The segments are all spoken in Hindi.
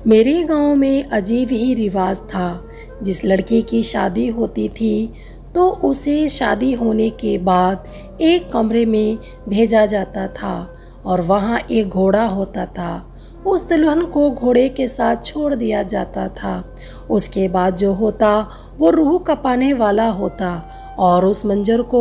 मेरे गांव में अजीब ही रिवाज था। जिस लड़की की शादी होती थी तो उसे शादी होने के बाद एक कमरे में भेजा जाता था और वहाँ एक घोड़ा होता था। उस दुल्हन को घोड़े के साथ छोड़ दिया जाता था। उसके बाद जो होता वो रूह कपाने वाला होता और उस मंजर को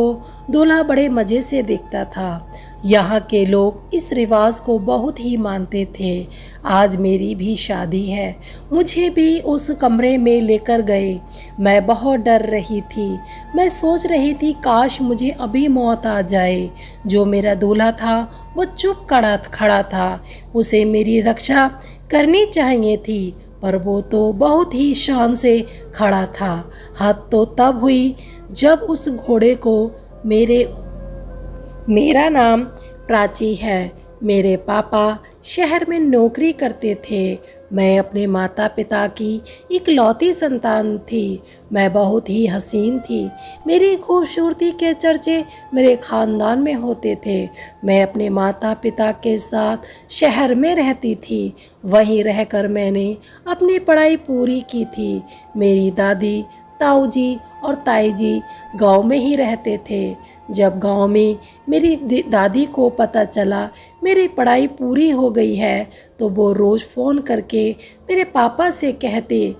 दूल्हा बड़े मज़े से देखता था। यहाँ के लोग इस रिवाज को बहुत ही मानते थे। आज मेरी भी शादी है, मुझे भी उस कमरे में लेकर गए। मैं बहुत डर रही थी। मैं सोच रही थी काश मुझे अभी मौत आ जाए। जो मेरा दूल्हा था वो चुप खड़ा था। उसे मेरी रक्षा करनी चाहिए थी, पर वो तो बहुत ही शान से खड़ा था। हद तो तब हुई जब उस घोड़े को मेरा नाम प्राची है। मेरे पापा शहर में नौकरी करते थे। मैं अपने माता पिता की इकलौती संतान थी। मैं बहुत ही हसीन थी। मेरी खूबसूरती के चर्चे मेरे ख़ानदान में होते थे। मैं अपने माता पिता के साथ शहर में रहती थी। वहीं रहकर मैंने अपनी पढ़ाई पूरी की थी। मेरी दादी, ताऊ जी और ताई जी गांव में ही रहते थे। जब गांव में मेरी दादी को पता चला मेरी पढ़ाई पूरी हो गई है तो वो रोज़ फ़ोन करके मेरे पापा से कहते,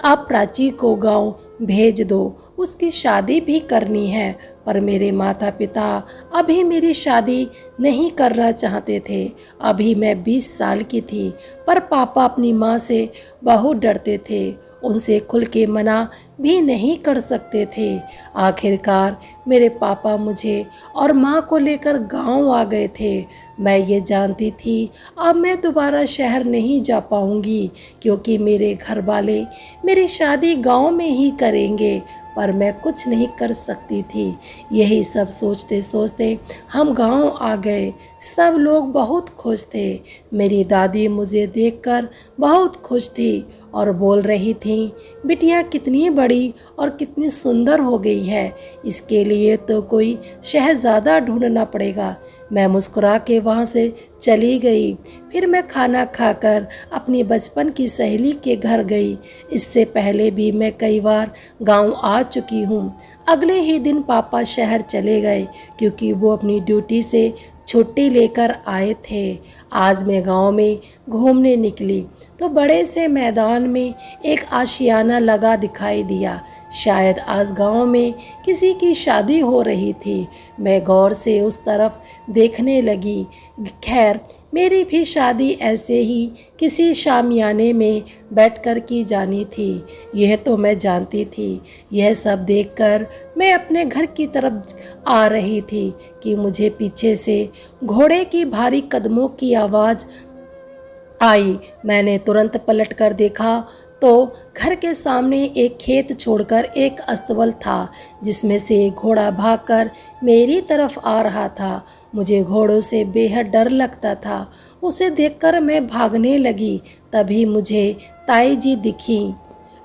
आप प्राची को गांव भेज दो, उसकी शादी भी करनी है। पर मेरे माता पिता अभी मेरी शादी नहीं करना चाहते थे। अभी मैं 20 साल की थी, पर पापा अपनी माँ से बहुत डरते थे। उनसे खुल के मना भी नहीं कर सकते थे। आखिरकार मेरे पापा मुझे और माँ को लेकर गांव आ गए थे। मैं ये जानती थी अब मैं दोबारा शहर नहीं जा पाऊंगी, क्योंकि मेरे घर वाले मेरी शादी गांव में ही करेंगे। पर मैं कुछ नहीं कर सकती थी। यही सब सोचते सोचते हम गांव आ गए। सब लोग बहुत खुश थे। मेरी दादी मुझे देखकर बहुत खुश थी और बोल रही थी, बिटिया कितनी बड़ी और कितनी सुंदर हो गई है, इसके लिए तो कोई शहजादा ढूंढना पड़ेगा। मैं मुस्कुरा के वहाँ से चली गई। फिर मैं खाना खाकर अपनी बचपन की सहेली के घर गई। इससे पहले भी मैं कई बार गांव आ चुकी हूँ। अगले ही दिन पापा शहर चले गए, क्योंकि वो अपनी ड्यूटी से छुट्टी लेकर आए थे। आज मैं गांव में घूमने निकली तो बड़े से मैदान में एक आशियाना लगा दिखाई दिया। शायद आज गांव में किसी की शादी हो रही थी। मैं गौर से उस तरफ देखने लगी। खैर, मेरी भी शादी ऐसे ही किसी शामियाने में बैठकर की जानी थी, यह तो मैं जानती थी। यह सब देखकर मैं अपने घर की तरफ आ रही थी कि मुझे पीछे से घोड़े की भारी कदमों की आवाज़ आई। मैंने तुरंत पलट कर देखा तो घर के सामने एक खेत छोड़कर एक अस्तबल था, जिसमें से एक घोड़ा भागकर मेरी तरफ आ रहा था। मुझे घोड़ों से बेहद डर लगता था। उसे देखकर मैं भागने लगी। तभी मुझे ताई जी दिखी।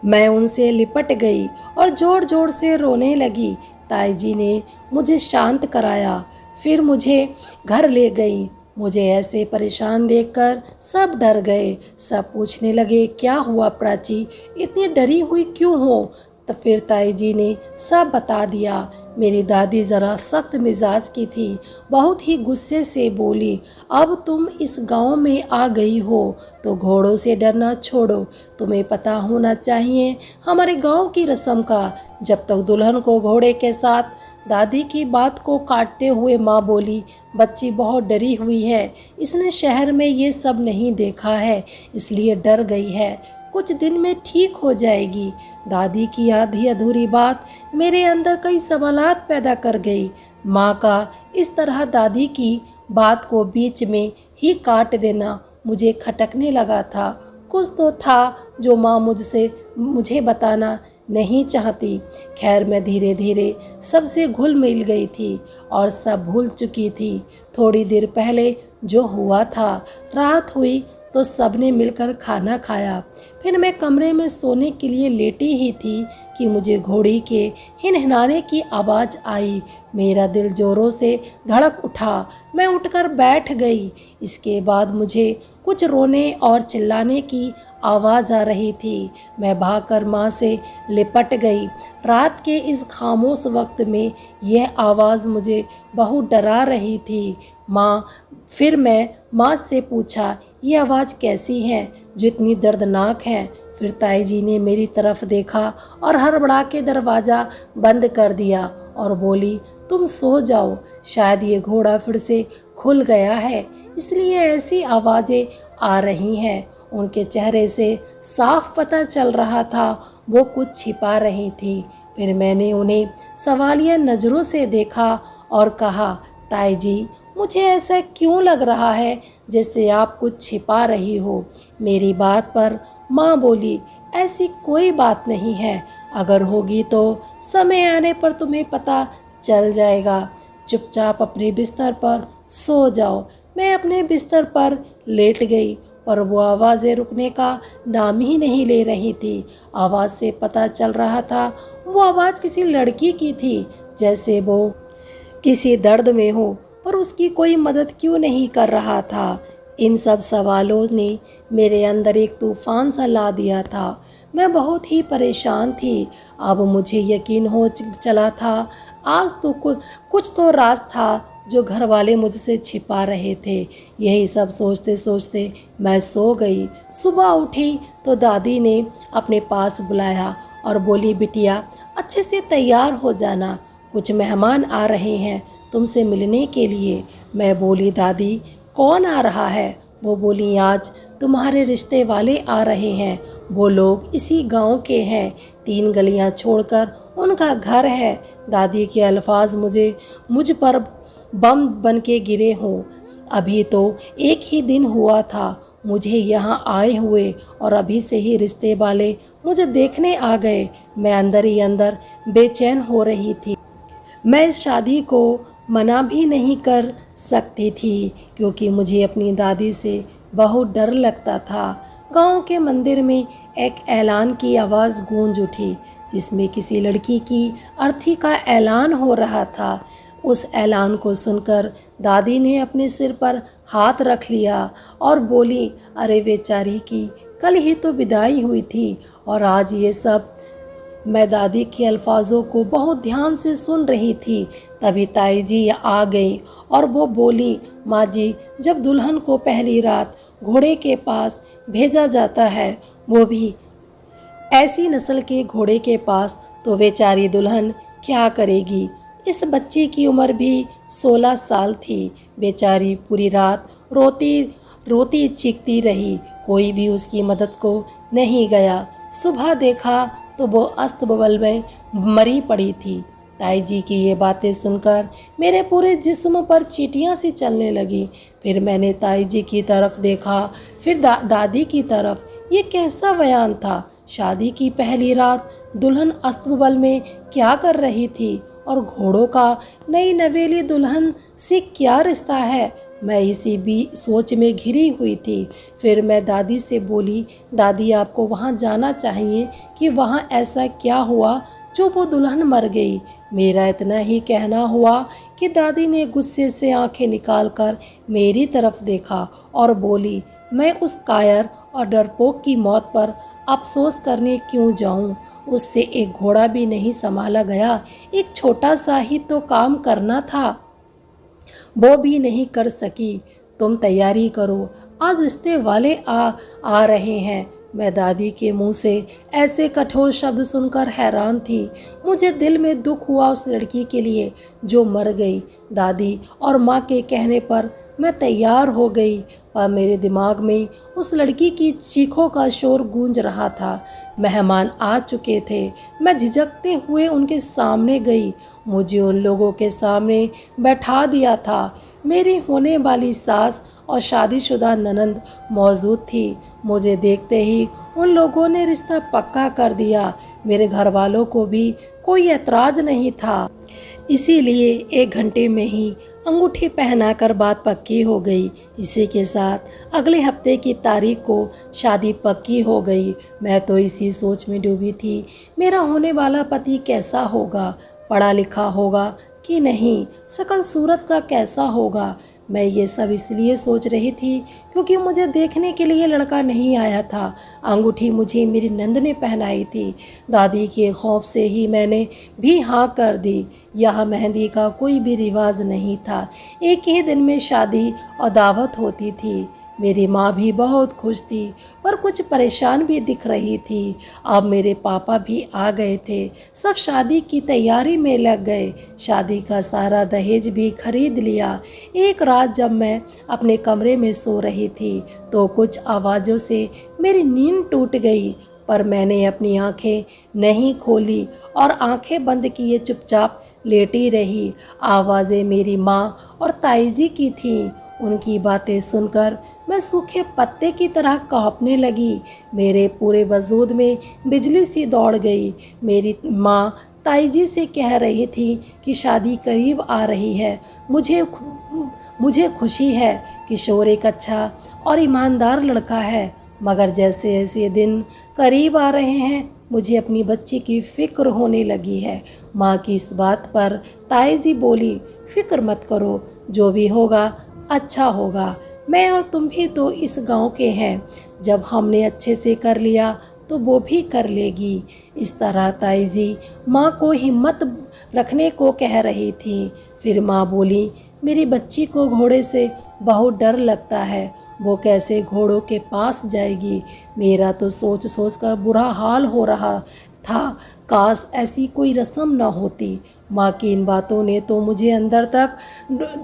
मैं उनसे लिपट गई और जोर जोर से रोने लगी। ताई जी ने मुझे शांत कराया, फिर मुझे घर ले गई। मुझे ऐसे परेशान देखकर सब डर गए। सब पूछने लगे, क्या हुआ प्राची, इतनी डरी हुई क्यों हो? तो फिर ताई जी ने सब बता दिया। मेरी दादी ज़रा सख्त मिजाज की थी। बहुत ही गुस्से से बोली, अब तुम इस गांव में आ गई हो तो घोड़ों से डरना छोड़ो। तुम्हें पता होना चाहिए हमारे गांव की रस्म का। जब तक दुल्हन को घोड़े के साथ दादी की बात को काटते हुए माँ बोली, बच्ची बहुत डरी हुई है, इसने शहर में ये सब नहीं देखा है, इसलिए डर गई है। कुछ दिन में ठीक हो जाएगी। दादी की आधी अधूरी बात मेरे अंदर कई सवालात पैदा कर गई। माँ का इस तरह दादी की बात को बीच में ही काट देना मुझे खटकने लगा था। कुछ तो था जो माँ मुझे बताना नहीं चाहती। खैर, मैं धीरे धीरे सबसे घुल मिल गई थी और सब भूल चुकी थी। थोड़ी देर पहले जो हुआ था, रात हुई तो सबने मिलकर खाना खाया। फिर मैं कमरे में सोने के लिए लेटी ही थी कि मुझे घोड़ी के हिनहिनाने की आवाज़ आई। मेरा दिल जोरों से धड़क उठा। मैं उठकर बैठ गई। इसके बाद मुझे कुछ रोने और चिल्लाने की आवाज़ आ रही थी। मैं भागकर माँ से लिपट गई। रात के इस खामोश वक्त में यह आवाज़ मुझे बहुत डरा रही थी। फिर मैं माँ से पूछा, ये आवाज़ कैसी है जो इतनी दर्दनाक है? फिर ताई जी ने मेरी तरफ देखा और हड़बड़ा के दरवाज़ा बंद कर दिया और बोली, तुम सो जाओ, शायद ये घोड़ा फिर से खुल गया है, इसलिए ऐसी आवाज़ें आ रही हैं। उनके चेहरे से साफ पता चल रहा था वो कुछ छिपा रही थी। फिर मैंने उन्हें सवालिया नज़रों से देखा और कहा, ताई जी, मुझे ऐसा क्यों लग रहा है जैसे आप कुछ छिपा रही हो? मेरी बात पर माँ बोली, ऐसी कोई बात नहीं है, अगर होगी तो समय आने पर तुम्हें पता चल जाएगा। चुपचाप अपने बिस्तर पर सो जाओ। मैं अपने बिस्तर पर लेट गई, पर वो आवाज़ें रुकने का नाम ही नहीं ले रही थी। आवाज़ से पता चल रहा था वो आवाज़ किसी लड़की की थी, जैसे वो किसी दर्द में हो, पर उसकी कोई मदद क्यों नहीं कर रहा था। इन सब सवालों ने मेरे अंदर एक तूफान सा ला दिया था। मैं बहुत ही परेशान थी। अब मुझे यकीन हो चला था आज तो कुछ तो राज था जो घर वाले मुझसे छिपा रहे थे। यही सब सोचते सोचते मैं सो गई। सुबह उठी तो दादी ने अपने पास बुलाया और बोली, बिटिया अच्छे से तैयार हो जाना, कुछ मेहमान आ रहे हैं तुमसे मिलने के लिए। मैं बोली, दादी कौन आ रहा है? वो बोली, आज तुम्हारे रिश्ते वाले आ रहे हैं। वो लोग इसी गांव के हैं, 3 गलियां छोड़कर उनका घर है। दादी के अल्फाज मुझ पर बम बन के गिरे हों। अभी तो एक ही दिन हुआ था मुझे यहाँ आए हुए और अभी से ही रिश्ते वाले मुझे देखने आ गए। मैं अंदर ही अंदर बेचैन हो रही थी। मैं इस शादी को मना भी नहीं कर सकती थी क्योंकि मुझे अपनी दादी से बहुत डर लगता था। गांव के मंदिर में एक ऐलान की आवाज़ गूंज उठी जिसमें किसी लड़की की अर्थी का ऐलान हो रहा था। उस ऐलान को सुनकर दादी ने अपने सिर पर हाथ रख लिया और बोली, अरे बेचारी की कल ही तो विदाई हुई थी और आज ये सब। मैं दादी के अल्फाजों को बहुत ध्यान से सुन रही थी। तभी ताई जी आ गई और वो बोली, माँ जी, जब दुल्हन को पहली रात घोड़े के पास भेजा जाता है, वो भी ऐसी नस्ल के घोड़े के पास, तो बेचारी दुल्हन क्या करेगी? इस बच्ची की उम्र भी 16 साल थी। बेचारी पूरी रात रोती चीखती रही। कोई भी उसकी मदद को नहीं गया। सुबह देखा तो वो अस्तबल में मरी पड़ी थी। ताई जी की ये बातें सुनकर मेरे पूरे जिस्म पर चींटियां सी चलने लगी। फिर मैंने ताई जी की तरफ देखा, फिर दादी की तरफ। ये कैसा बयान था? शादी की पहली रात दुल्हन अस्तबल में क्या कर रही थी और घोड़ों का नई नवेली दुल्हन से क्या रिश्ता है? मैं इसी भी सोच में घिरी हुई थी। फिर मैं दादी से बोली, दादी आपको वहाँ जाना चाहिए कि वहाँ ऐसा क्या हुआ जो वो दुल्हन मर गई। मेरा इतना ही कहना हुआ कि दादी ने गुस्से से आंखें निकालकर मेरी तरफ देखा और बोली, मैं उस कायर और डरपोक की मौत पर अफसोस करने क्यों जाऊं? उससे एक घोड़ा भी नहीं संभाला गया। एक छोटा सा ही तो काम करना था, वो भी नहीं कर सकी। तुम तैयारी करो, आज रिश्ते वाले आ रहे हैं। मैं दादी के मुंह से ऐसे कठोर शब्द सुनकर हैरान थी। मुझे दिल में दुख हुआ उस लड़की के लिए जो मर गई। दादी और माँ के कहने पर मैं तैयार हो गई, पर मेरे दिमाग में उस लड़की की चीखों का शोर गूंज रहा था। मेहमान आ चुके थे। मैं झिझकते हुए उनके सामने गई। मुझे उन लोगों के सामने बैठा दिया था। मेरी होने वाली सास और शादीशुदा ननंद मौजूद थी। मुझे देखते ही उन लोगों ने रिश्ता पक्का कर दिया। मेरे घर वालों को भी कोई ऐतराज़ नहीं था, इसीलिए 1 घंटे में ही अंगूठी पहनाकर बात पक्की हो गई। इसी के साथ अगले हफ्ते की तारीख को शादी पक्की हो गई। मैं तो इसी सोच में डूबी थी, मेरा होने वाला पति कैसा होगा, पढ़ा लिखा होगा कि नहीं, शक्ल सूरत का कैसा होगा। मैं ये सब इसलिए सोच रही थी क्योंकि मुझे देखने के लिए लड़का नहीं आया था। अंगूठी मुझे मेरी नंद ने पहनाई थी। दादी के खौफ से ही मैंने भी हाँ कर दी। यहाँ मेहंदी का कोई भी रिवाज नहीं था, एक ही दिन में शादी और दावत होती थी। मेरी माँ भी बहुत खुश थी, पर कुछ परेशान भी दिख रही थी। अब मेरे पापा भी आ गए थे, सब शादी की तैयारी में लग गए। शादी का सारा दहेज भी खरीद लिया। एक रात जब मैं अपने कमरे में सो रही थी तो कुछ आवाज़ों से मेरी नींद टूट गई, पर मैंने अपनी आंखें नहीं खोली और आंखें बंद किए चुपचाप लेटी रही। आवाज़ें मेरी माँ और ताईजी की थीं। उनकी बातें सुनकर मैं सूखे पत्ते की तरह कांपने लगी। मेरे पूरे वजूद में बिजली सी दौड़ गई। मेरी माँ ताईजी से कह रही थी कि शादी करीब आ रही है। मुझे खुशी है, किशोर एक अच्छा और ईमानदार लड़का है, मगर जैसे जैसे दिन करीब आ रहे हैं मुझे अपनी बच्ची की फ़िक्र होने लगी है। माँ की इस बात पर ताईजी बोली, फ़िक्र मत करो, जो भी होगा अच्छा होगा। मैं और तुम भी तो इस गांव के हैं, जब हमने अच्छे से कर लिया तो वो भी कर लेगी। इस तरह ताईजी माँ को हिम्मत रखने को कह रही थी। फिर माँ बोली, मेरी बच्ची को घोड़े से बहुत डर लगता है, वो कैसे घोड़ों के पास जाएगी। मेरा तो सोच सोच कर बुरा हाल हो रहा था, काश ऐसी कोई रस्म न होती। माँ की इन बातों ने तो मुझे अंदर तक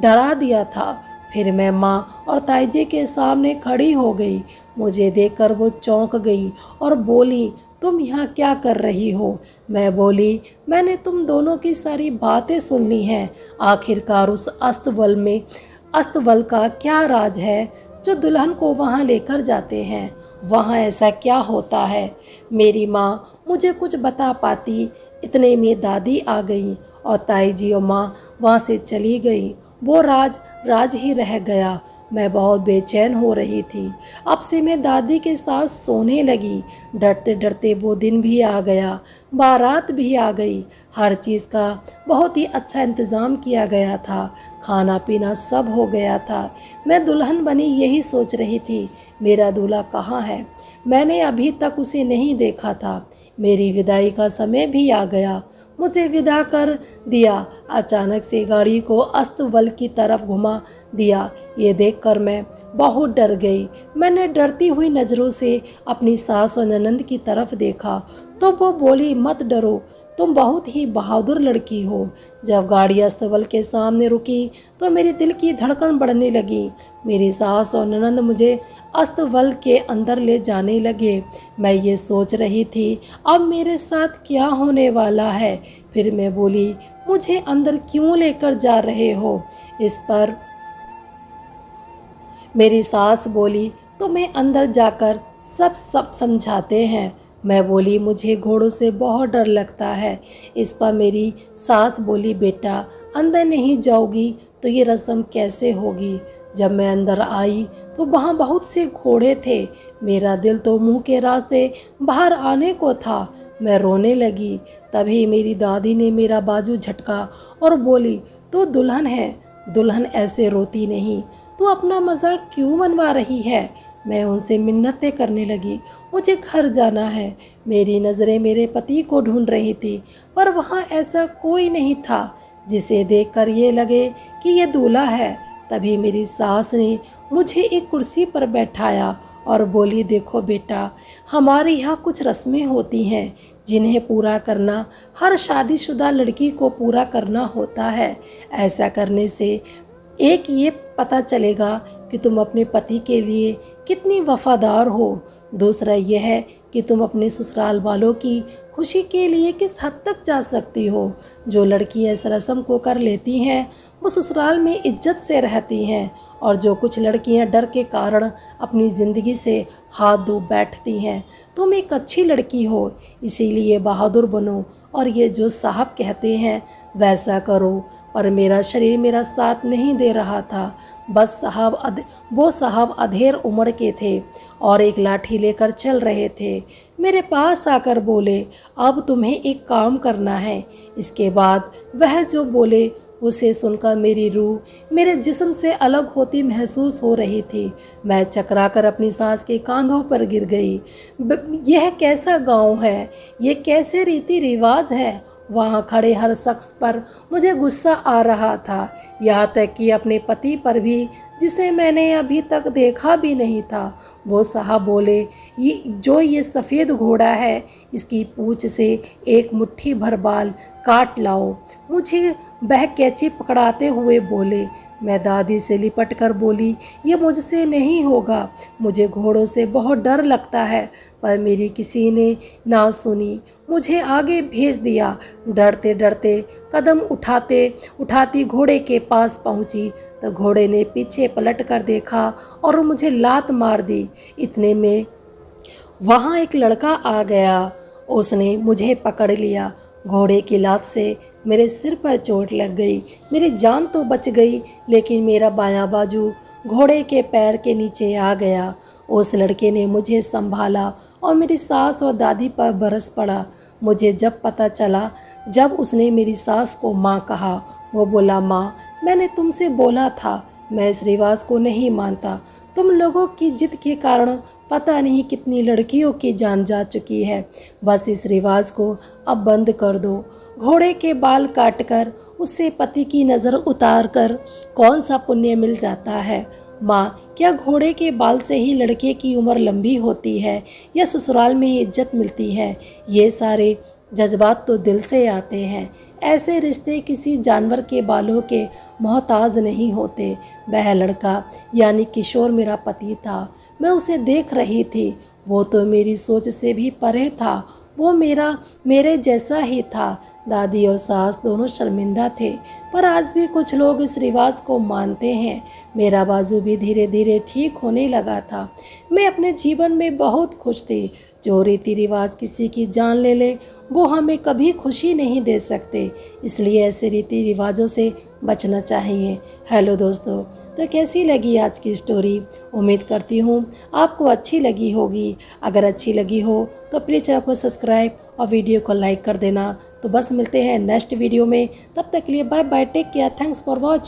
डरा दिया था। फिर मैं माँ और ताईजी के सामने खड़ी हो गई। मुझे देखकर वो चौंक गई और बोली, तुम यहाँ क्या कर रही हो। मैं बोली, मैंने तुम दोनों की सारी बातें सुन ली हैं। आखिरकार उस अस्तबल का क्या राज है जो दुल्हन को वहाँ लेकर जाते हैं, वहाँ ऐसा क्या होता है। मेरी माँ मुझे कुछ बता पाती, इतने में दादी आ गई और ताईजी और माँ वहाँ से चली गई। वो राज ही रह गया। मैं बहुत बेचैन हो रही थी। अब से मैं दादी के साथ सोने लगी। डरते डरते वो दिन भी आ गया, बारात भी आ गई। हर चीज़ का बहुत ही अच्छा इंतज़ाम किया गया था, खाना पीना सब हो गया था। मैं दुल्हन बनी यही सोच रही थी, मेरा दूल्हा कहाँ है। मैंने अभी तक उसे नहीं देखा था। मेरी विदाई का समय भी आ गया, मुझे विदा कर दिया। अचानक से गाड़ी को अस्तबल की तरफ घुमा दिया। ये देखकर मैं बहुत डर गई। मैंने डरती हुई नज़रों से अपनी सास और ननंद की तरफ देखा तो वो बोली, मत डरो, तुम बहुत ही बहादुर लड़की हो। जब गाड़ी अस्तबल के सामने रुकी तो मेरे दिल की धड़कन बढ़ने लगी। मेरी सास और ननंद मुझे अस्तबल के अंदर ले जाने लगे। मैं ये सोच रही थी, अब मेरे साथ क्या होने वाला है। फिर मैं बोली, मुझे अंदर क्यों लेकर जा रहे हो। इस पर मेरी सास बोली, तो मैं अंदर जाकर सब समझाते हैं। मैं बोली, मुझे घोड़ों से बहुत डर लगता है। इस पर मेरी सास बोली, बेटा अंदर नहीं जाओगी तो ये रस्म कैसे होगी। जब मैं अंदर आई तो वहाँ बहुत से घोड़े थे। मेरा दिल तो मुंह के रास्ते बाहर आने को था। मैं रोने लगी। तभी मेरी दादी ने मेरा बाजू झटका और बोली, तू दुल्हन है, दुल्हन ऐसे रोती नहीं, तू अपना मजाक क्यों बनवा रही है। मैं उनसे मिन्नतें करने लगी, मुझे घर जाना है। मेरी नज़रें मेरे पति को ढूंढ रही थी, पर वहाँ ऐसा कोई नहीं था जिसे देखकर ये लगे कि ये दूल्हा है। तभी मेरी सास ने मुझे एक कुर्सी पर बैठाया और बोली, देखो बेटा, हमारे यहाँ कुछ रस्में होती हैं जिन्हें पूरा करना हर शादीशुदा लड़की को पूरा करना होता है। ऐसा करने से एक ये पता चलेगा कि तुम अपने पति के लिए कितनी वफादार हो। दूसरा यह है कि तुम अपने ससुराल वालों की खुशी के लिए किस हद तक जा सकती हो। जो लड़कियां इस रस्म को कर लेती हैं वो ससुराल में इज्जत से रहती हैं, और जो कुछ लड़कियां डर के कारण अपनी ज़िंदगी से हाथ धो बैठती हैं। तुम एक अच्छी लड़की हो, इसीलिए बहादुर बनो और ये जो साहब कहते हैं वैसा करो। और मेरा शरीर मेरा साथ नहीं दे रहा था। वो साहब अधेड़ उम्र के थे और एक लाठी लेकर चल रहे थे। मेरे पास आकर बोले, अब तुम्हें एक काम करना है। इसके बाद वह जो बोले उसे सुनकर मेरी रूह मेरे जिस्म से अलग होती महसूस हो रही थी। मैं चकराकर अपनी सास के कंधों पर गिर गई। यह कैसा गांव है? ये कैसे रीति रिवाज है? वहाँ खड़े हर शख्स पर मुझे गुस्सा आ रहा था, यहाँ तक कि अपने पति पर भी, जिसे मैंने अभी तक देखा भी नहीं था। वो साहब बोले, ये सफ़ेद घोड़ा है, इसकी पूंछ से एक मुट्ठी भर बाल काट लाओ। मुझे वह कैंची पकड़ाते हुए बोले। मैं दादी से लिपट कर बोली, ये मुझसे नहीं होगा, मुझे घोड़ों से बहुत डर लगता है। पर मेरी किसी ने ना सुनी, मुझे आगे भेज दिया। डरते डरते कदम उठाती घोड़े के पास पहुंची तो घोड़े ने पीछे पलट कर देखा और मुझे लात मार दी। इतने में वहाँ एक लड़का आ गया। उसने मुझे पकड़ लिया। घोड़े की लात से मेरे सिर पर चोट लग गई। मेरी जान तो बच गई, लेकिन मेरा बायां बाजू घोड़े के पैर के नीचे आ गया। उस लड़के ने मुझे संभाला और मेरी सास और दादी पर बरस पड़ा। मुझे जब पता चला, जब उसने मेरी सास को माँ कहा, वो बोला, माँ, मैंने तुमसे बोला था, मैं इस रिवाज को नहीं मानता। तुम लोगों की जिद के कारण पता नहीं कितनी लड़कियों की जान जा चुकी है। बस इस रिवाज को अब बंद कर दो। घोड़े के बाल काटकर उससे पति की नज़र उतार कर कौन सा पुण्य मिल जाता है? माँ, क्या घोड़े के बाल से ही लड़के की उम्र लंबी होती है या ससुराल में इज्जत मिलती है? ये सारे जज्बात तो दिल से आते हैं। ऐसे रिश्ते किसी जानवर के बालों के मोहताज नहीं होते। वह लड़का यानी किशोर मेरा पति था। मैं उसे देख रही थी। वो तो मेरी सोच से भी परे था। वो मेरे जैसा ही था। दादी और सास दोनों शर्मिंदा थे, पर आज भी कुछ लोग इस रिवाज को मानते हैं। मेरा बाजू भी धीरे धीरे ठीक होने लगा था। मैं अपने जीवन में बहुत खुश थी। जो रीति रिवाज किसी की जान ले ले, वो हमें कभी खुशी नहीं दे सकते। इसलिए ऐसे रीति रिवाजों से बचना चाहिए। हेलो दोस्तों, तो कैसी लगी आज की स्टोरी? उम्मीद करती हूँ आपको अच्छी लगी होगी। अगर अच्छी लगी हो तो प्लीज़ चैनल को सब्सक्राइब और वीडियो को लाइक कर देना। तो बस मिलते हैं नेक्स्ट वीडियो में। तब तक के लिए bye bye, take care, thanks for watching.